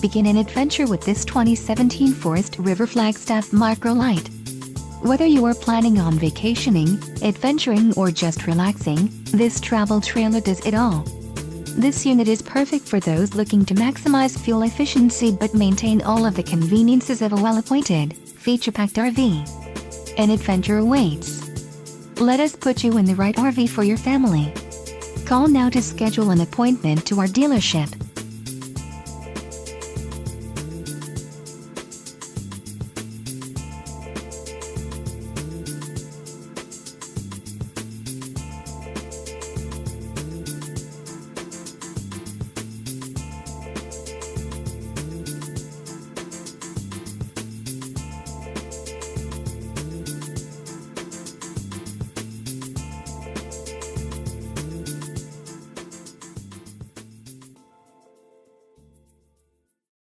begin an adventure with this 2017 Forest River Flagstaff Micro LITE. Whether you are planning on vacationing, adventuring or just relaxing, this travel trailer does it all. This unit is perfect for those looking to maximize fuel efficiency but maintain all of the conveniences of a well-appointed, feature-packed RV. An adventure awaits. Let us put you in the right RV for your family. Call now to schedule an appointment to our dealership.